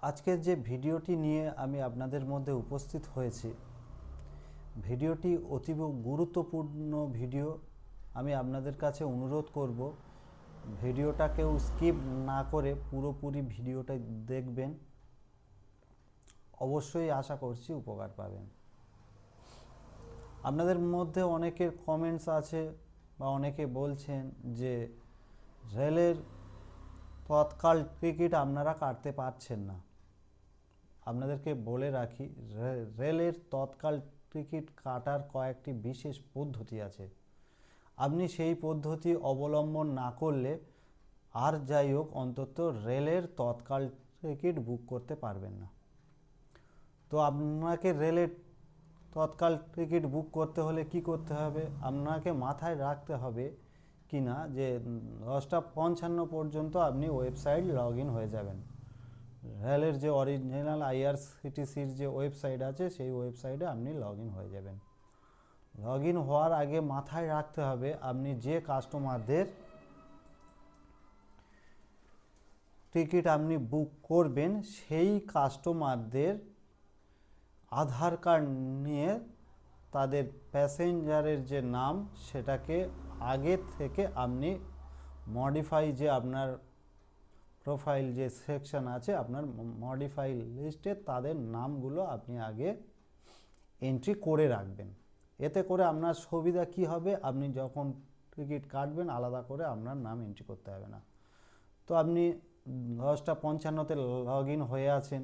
আজকের যে ভিডিওটি নিয়ে আমি আপনাদের মধ্যে উপস্থিত হয়েছি, ভিডিওটি অতীব গুরুত্বপূর্ণ ভিডিও। আমি আপনাদের কাছে অনুরোধ করব ভিডিওটা কেউ স্কিপ না করে পুরোপুরি ভিডিওটা দেখবেন। অবশ্যই আশা করছি উপকার পাবেন। আপনাদের মধ্যে অনেকের কমেন্টস আছে বা অনেকে বলছেন যে রেলের তৎকাল টিকিট আপনারা কাটতে পারছেন না। আপনাদেরকে বলে রাখি, রেলের তৎকাল টিকিট কাটার কয়েকটি বিশেষ পদ্ধতি আছে। আপনি সেই পদ্ধতি অবলম্বন না করলে আর যাই হোক অন্তত রেলের তৎকাল টিকিট বুক করতে পারবেন না। তো আপনাকে রেলের তৎকাল টিকিট বুক করতে হলে কি করতে হবে, আপনাকে মাথায় রাখতে হবে কি না যে 10:55 পর্যন্ত আপনি ওয়েবসাইট লগ ইন হয়ে যাবেন। রেলের যে অরিজিনাল আইআরসিটিসির যে ওয়েবসাইট আছে সেই ওয়েবসাইটে আপনি লগ ইন হয়ে যাবেন। লগ ইন হওয়ার আগে মাথায় রাখতে হবে আপনি যে কাস্টমারদের টিকিট আপনি বুক করবেন সেই কাস্টমারদের আধার কার্ড নিয়ে তাদের প্যাসেঞ্জারের যে নাম সেটাকে আগে থেকে আপনি মডিফাই, যে আপনার প্রোফাইল যে সেকশন আছে আপনার মডিফাই লিস্টে তাদের নামগুলো আপনি আগে এন্ট্রি করে রাখবেন। এতে করে আপনার সুবিধা কি হবে, আপনি যখন টিকিট কাটবেন আলাদা করে আপনার নাম এন্ট্রি করতে হবে না। তো আপনি 10:55-তে লগ ইন হয়ে আছেন,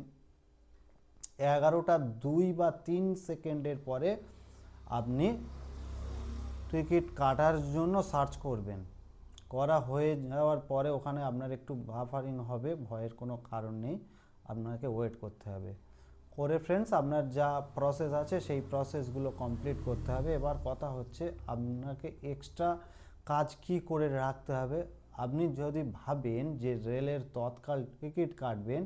11:02 বা 3 সেকেন্ডের পরে আপনি টিকিট কাটার জন্য সার্চ করবেন। করা হয়ে যাওয়ার পরে ওখানে আপনার একটু বাফারিং হবে, ভয়ের কোনো কারণ নেই, আপনাকে ওয়েট করতে হবে। করে ফ্রেন্ডস আপনার যা প্রসেস আছে সেই প্রসেসগুলো কমপ্লিট করতে হবে। এবার কথা হচ্ছে আপনাকে এক্সট্রা কাজ কি করে রাখতে হবে। আপনি যদি ভাবেন যে রেলের তৎকাল টিকিট কাটবেন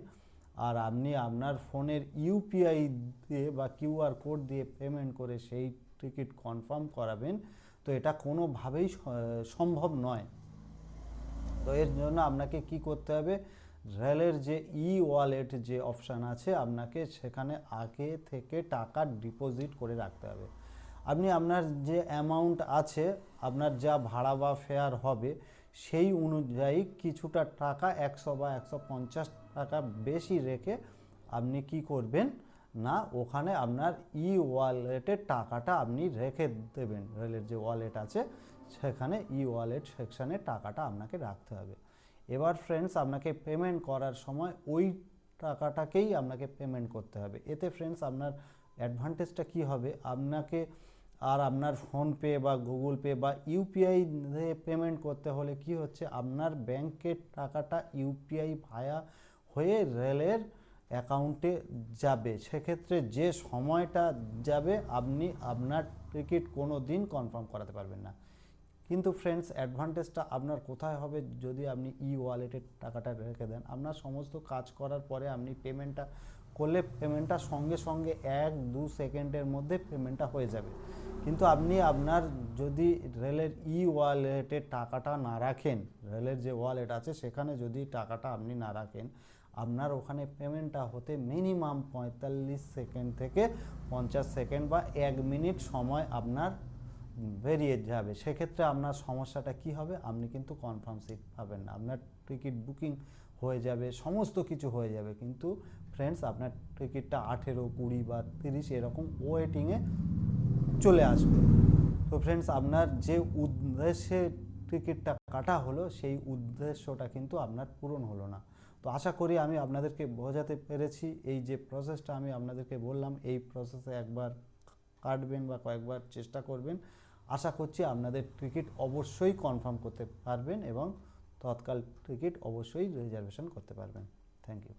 আর আপনি আপনার ফোনের ইউপিআই দিয়ে বা কিউআর কোড দিয়ে পেমেন্ট করে সেই টিকিট কনফার্ম করাবেন, তো এটা কোনোভাবেই সম্ভব নয়। তো এর জন্য আপনাকে কি করতে হবে, রেলের যে ই ওয়ালেট যে অপশান আছে আপনাকে সেখানে আগে থেকে টাকা ডিপোজিট করে রাখতে হবে। আপনি আপনার যে অ্যামাউন্ট আছে, আপনার যা ভাড়া বা ফেয়ার হবে সেই অনুযায়ী কিছুটা টাকা 100 বা 150 টাকা বেশি রেখে আপনি কি করবেন না, ওখানে আপনার ই ওয়ালেটের টাকাটা আপনি রেখে দেবেন। রেলের যে ওয়ালেট আছে সেখানে ই ওয়ালেট সেকশানে টাকাটা আপনাকে রাখতে হবে। এবার ফ্রেন্ডস আপনাকে পেমেন্ট করার সময় ওই টাকাটাকেই আপনাকে পেমেন্ট করতে হবে। এতে ফ্রেন্ডস আপনার অ্যাডভান্টেজটা কি হবে, আপনাকে আর আপনার ফোনপে বা গুগল পে বা ইউপিআই দিয়ে পেমেন্ট করতে হলে কি হচ্ছে, আপনার ব্যাংকের টাকাটা ইউপিআই ভায়া হয়ে রেলের অ্যাকাউন্টে যাবে। সেক্ষেত্রে যে সময়টা যাবে আপনি আপনার টিকিট কোনো দিন কনফার্ম করাতে পারবেন না। কিন্তু ফ্রেন্ডস অ্যাডভান্টেজটা আপনার কোথায় হবে, যদি আপনি ই ওয়ালেটের টাকাটা রেখে দেন, আপনার সমস্ত কাজ করার পরে আপনি পেমেন্টটা করলে পেমেন্টটা সঙ্গে সঙ্গে 1-2 সেকেন্ডের মধ্যে পেমেন্টটা হয়ে যাবে। কিন্তু আপনি আপনার যদি রেলের ই ওয়ালেটের টাকাটা না রাখেন, রেলের যে ওয়ালেট আছে সেখানে যদি টাকাটা আপনি না রাখেন, আপনার ওখানে পেমেন্টটা হতে মিনিমাম 45 সেকেন্ড থেকে 50 সেকেন্ড বা 1 মিনিট সময় আপনার বেরিয়ে যাবে। সেক্ষেত্রে আপনার সমস্যাটা কি হবে, আপনি কিন্তু কনফার্ম সিট পাবেন না। আপনার টিকিট বুকিং হয়ে যাবে, সমস্ত কিছু হয়ে যাবে, কিন্তু ফ্রেন্ডস আপনার টিকিটটা 18, 20 বা 30 এরকম ওয়েটিংয়ে চলে আসবে। তো ফ্রেন্ডস আপনার যে উদ্দেশ্যে টিকিটটা কাটা হলো সেই উদ্দেশ্যটা কিন্তু আপনার পূরণ হলো না। তো আশা করি আমি আপনাদেরকে বোঝাতে পেরেছি। এই যে প্রসেসটা আমি আপনাদেরকে বললাম, এই প্রসেসে একবার কাটবেন বা কয়েকবার চেষ্টা করবেন। আশা করছি আপনাদের টিকিট অবশ্যই কনফার্ম করতে পারবেন এবং তৎকাল টিকিট অবশ্যই রিজার্ভেশন করতে পারবেন। Thank you.